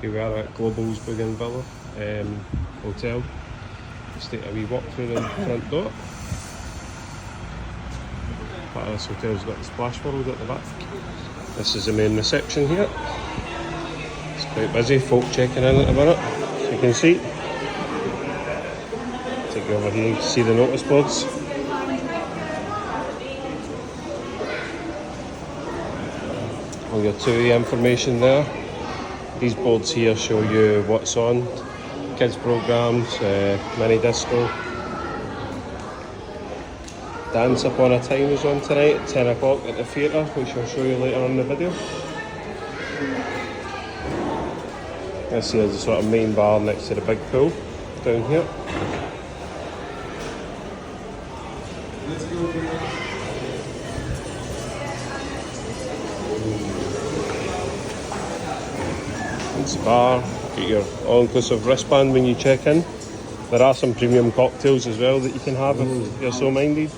Here we are at Globales Bouganvilla Hotel. Let's take a wee walk through the front door. Part of this hotel's got the splash world at the back. This is the main reception here. It's quite busy, folk checking in at the minute, as you can see. Take you over here, you can see the notice boards. All your TUI information there. These boards here show you what's on, kids programs, mini disco. Dance Upon a Time is on tonight at 10 o'clock at the theatre, which I'll show you later on in the video. This here is the sort of main bar next to the big pool down here. It's a bar, get your all-inclusive wristband when you check in. There are some premium cocktails as well that you can have if you're so minded.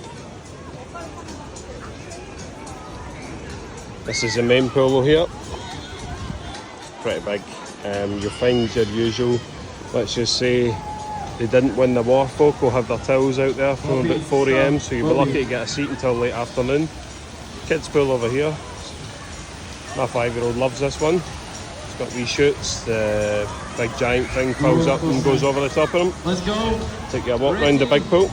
This is the main pool here. Pretty big. You'll find your usual, let's just say they didn't win the war, folk will have their towels out there from about 4 AM, so you'll be lucky to get a seat until late afternoon. Kids pool over here. My 5-year-old loves this one. It's got wee chutes, the big giant thing fills up and goes over the top of them. Let's go. Take you a walk round the big pool.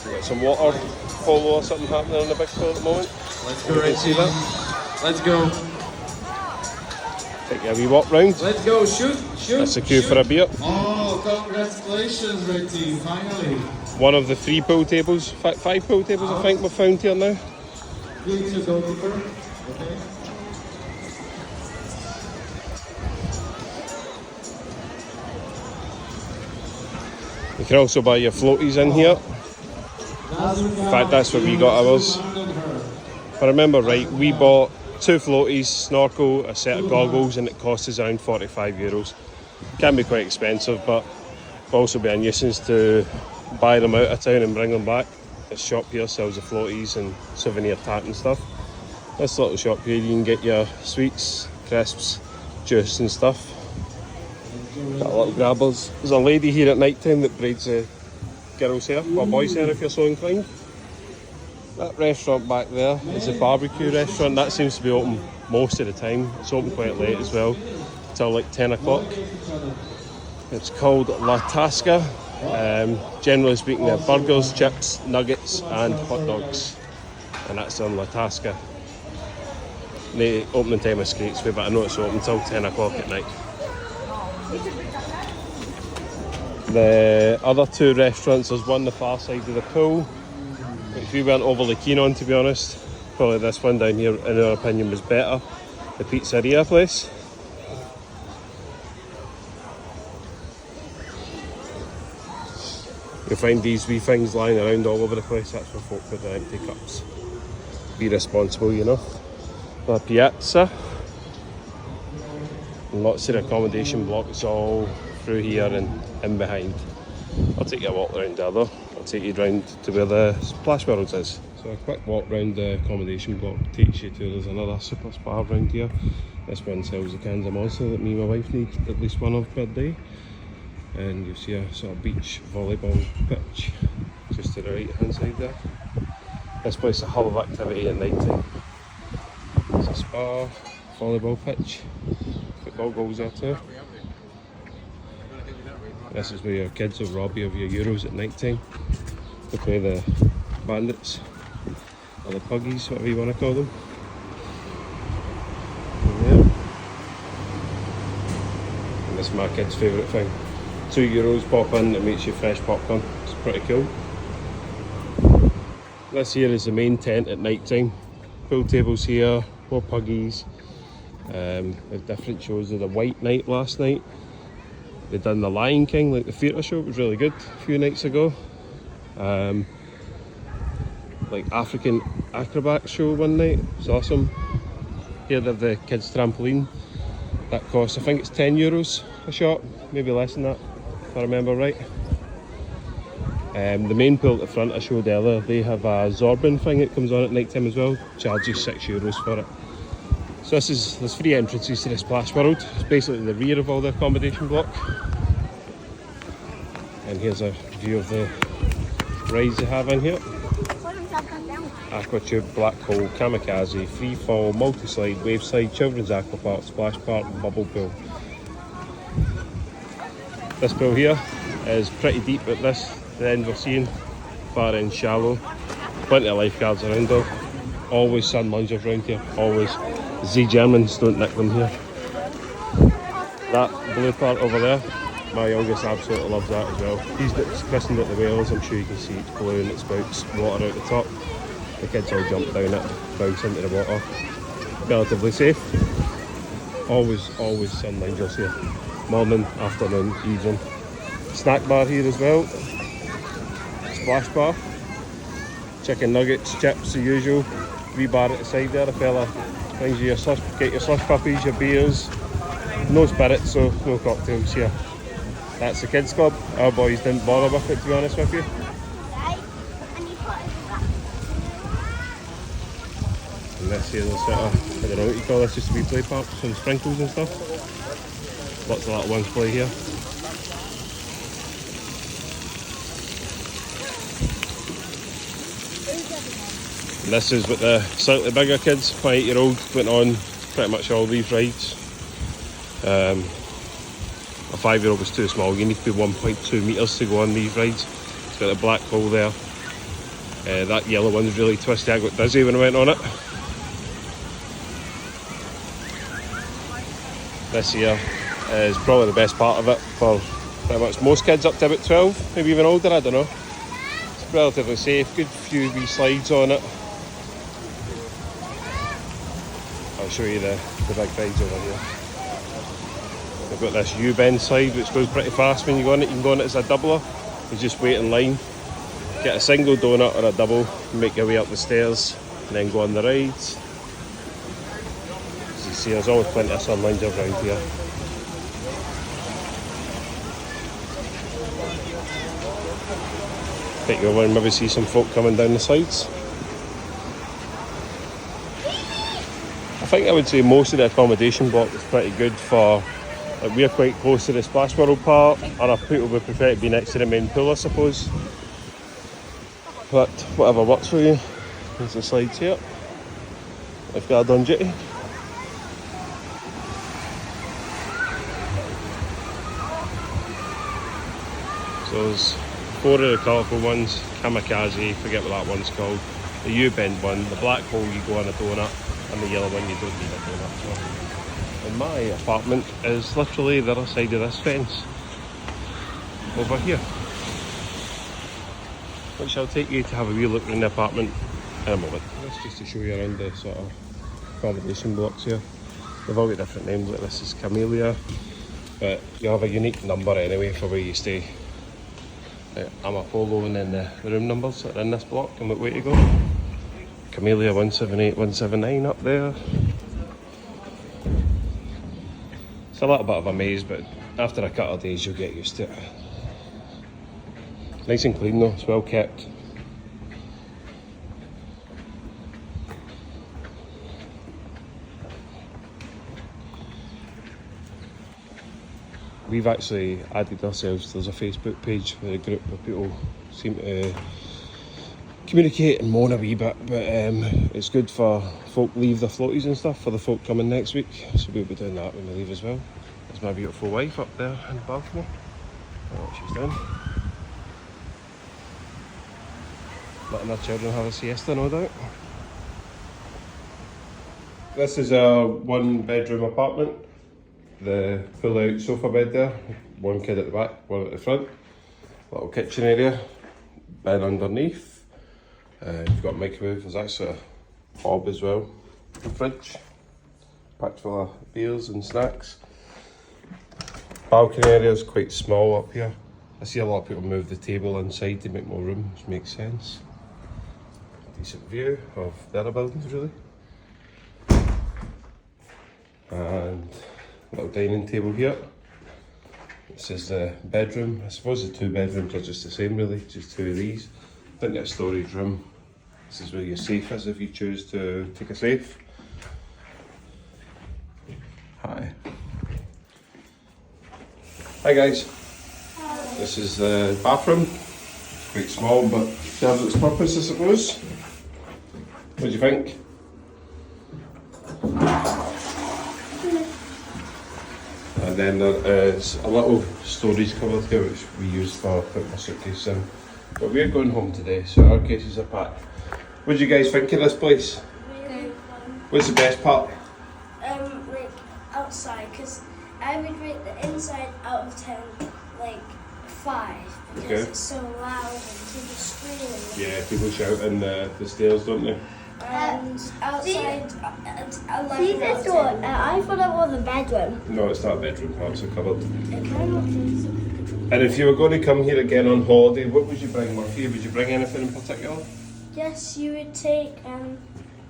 We've got some water polo or something happening in the big pool at the moment. Let's go, you can see that. Let's go. Take you a wee walk round. Let's go, shoot. That's the queue for a beer. Oh, congratulations, Red Team, finally. One of the 3 pool tables, 5 pool tables I think we've found here now. Good to go deeper. Okay. You can also buy your floaties in here. In fact, that's what we got ours. If I remember right, we bought 2 floaties, snorkel, a set of goggles, and it cost us around €45. Can be quite expensive, but it'll also be a nuisance to buy them out of town and bring them back. This shop here sells the floaties and souvenir tat and stuff. This little shop here, you can get your sweets, crisps, juice and stuff. Got a little grabbers. There's a lady here at night time that braids girls' hair, or boys' hair if you're so inclined. That restaurant back there is a barbecue restaurant. That seems to be open most of the time. It's open quite late as well, till like 10 o'clock. It's called La Tasca. Generally speaking, they're burgers, chips, nuggets and hot dogs. And that's on La Tasca. The opening time escapes me, but I know it's open till 10 o'clock at night. The other 2 restaurants, there's one the far side of the pool, which we weren't overly keen on, to be honest. Probably this one down here, in our opinion, was better. The pizzeria place. You'll find these wee things lying around all over the place. That's where folk put their empty cups. Be responsible, you know. La Piazza. And lots of accommodation blocks all through here and in behind. I'll take you a walk around the other. I'll take you round to where the Splash World is. So a quick walk round the accommodation block takes you to, there's another super spa around here. This one sells the cans of Monster that me and my wife need at least one of per day. And you'll see a sort of beach volleyball pitch just to the right hand side there. This place is a hub of activity at night time. There's a spa, volleyball pitch, football goals there too. This is where your kids will rob you of your euros at night time to play the bandits or the puggies, whatever you want to call them. And this is my kids' favourite thing. €2 pop in, it makes you fresh popcorn. It's pretty cool. This here is the main tent at night time. Pool tables here, more puggies. With different shows. Of the White Night last night. They done the Lion King, like the theatre show, it was really good a few nights ago. Like African acrobat show one night, it was awesome. Here they have the kids trampoline. That costs, I think it's €10 a shot, maybe less than that, if I remember right. The main pool at the front I showed earlier, they have a Zorbin thing that comes on at night time as well, charges €6 for it. So there's 3 entrances to the Splash World. It's basically the rear of all the accommodation block. And here's a view of the rides they have in here. Aquatube, Black Hole, Kamikaze, Free Fall, Multi-Slide, Waveside, Children's Aqua Park, Splash Park and Bubble Pool. This pool here is pretty deep at the end we're seeing. Far end shallow. Plenty of lifeguards around though. Always sun lungers around here, always. Z Germans don't nick them here. That blue part over there, my youngest absolutely loves that as well. He's christened it the Whales. I'm sure you can see it's blue and it spouts water out the top. The kids all jump down it, bounce into the water. Relatively safe. Always sun lungers here. Morning, afternoon, evening. Snack bar here as well. Splash bar. Chicken nuggets, chips, the usual. Wee bar at the side there. A fella brings you your slush, get your slush puppies, your beers. No spirits, so no cocktails here. That's the kids club. Our boys didn't bother with it, to be honest with you. And this here is sort of, I don't know what you call this, just a wee play park, some sprinkles and stuff. Lots of little ones play here. And this is with the slightly bigger kids, my 8-year-old went on pretty much all these rides. A 5-year-old was too small, you need to be 1.2 metres to go on these rides. It's got a black hole there. That yellow one's really twisty, I got dizzy when I went on it. This here is probably the best part of it for pretty much most kids up to about 12, maybe even older, I don't know. It's relatively safe, good few wee slides on it. I'll show you the big rides over here. We've got this U-bend slide which goes pretty fast when you go on it. You can go on it as a doubler. You just wait in line, get a single donut or a double, make your way up the stairs and then go on the rides. As you see, there's always plenty of sun loungers around here. Take you over and maybe see some folk coming down the sides. I think I would say most of the accommodation block is pretty good for, like, we're quite close to the Splash World part. Other people would prefer to be next to the main pool, I suppose. But whatever works for you. There's the slides here. Lifeguard on duty. So there's 4 of the colourful ones. Kamikaze, forget what that one's called. The U-bend one, the black hole you go on a donut. And the yellow one you don't need a donut for. And my apartment is literally the other side of this fence. Over here. Which I'll take you to have a wee look around the apartment in a moment. That's just to show you around the sort of accommodation blocks here. They've all got different names, like this is Camellia. But you have a unique number anyway for where you stay. I'm Apollo and then the room numbers that are in this block and what way to go. Camellia 178, 179 up there. It's a little bit of a maze, but after a couple of days you'll get used to it. Nice and clean though, it's well kept. We've actually added ourselves, there's a Facebook page with a group of people seem to communicate and moan a wee bit, but it's good for folk leave the floaties and stuff for the folk coming next week, so we'll be doing that when we leave as well. There's my beautiful wife up there in the balcony. Oh, what she's doing. Letting our children have a siesta, no doubt. This is a 1-bedroom apartment. The pull-out sofa bed there, 1 kid at the back, 1 at the front. Little kitchen area, bed underneath. You've got a microwave, there's actually a hob as well, a fridge, packed full of beers and snacks. Balcony area is quite small up here. I see a lot of people move the table inside to make more room, which makes sense. Decent view of the other buildings really. And a little dining table here. This is the bedroom. I suppose the 2 bedrooms are just the same really, just 2 of these. Plenty of storage room. This is where your safe is if you choose to take a safe. Hi. Hi guys. This is the bathroom. It's quite small but serves its purpose, I suppose. What do you think? And then there is a little storage cupboard here which we use for putting my suitcase in. But we're going home today, so our cases are packed. What do you guys think of this place? Really fun. What's the best part? Like outside, because I would rate the inside out of 10, like 5, because Okay. it's so loud and people screaming. Yeah, people shout in the stairs, don't they? And outside, 11 See out of this door? 10. I thought it was a bedroom. No, it's not a bedroom, it's a cupboard. It kind of is. And if you were going to come here again on holiday, what would you bring, Murphy? Would you bring anything in particular? Yes, you would take,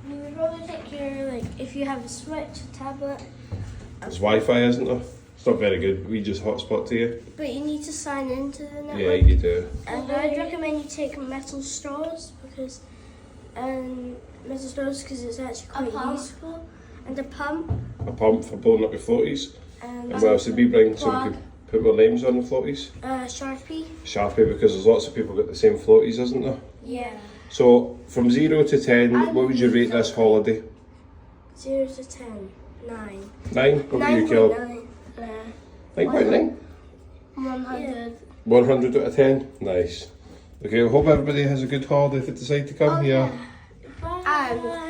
you would probably take your, like, if you have a Switch, a tablet, There's Wi-Fi, isn't there? It's not very good. We just hotspot to you. but you need to sign into the network. Yeah, you do. And I'd recommend you take metal straws because it's actually quite pump. useful. And a pump. A pump for pulling up your floaties. And And what else did we bring so we could put our names on the floaties? Sharpie. Sharpie, because there's lots of people got the same floaties, isn't there? Yeah. So from 0 to 10, what would you rate this holiday? 0 to 10. 9. 9? What would you kill? 9.9. 9.9? 100. 100 out of 10? Nice. Okay, I hope everybody has a good holiday if they decide to come here. Bye.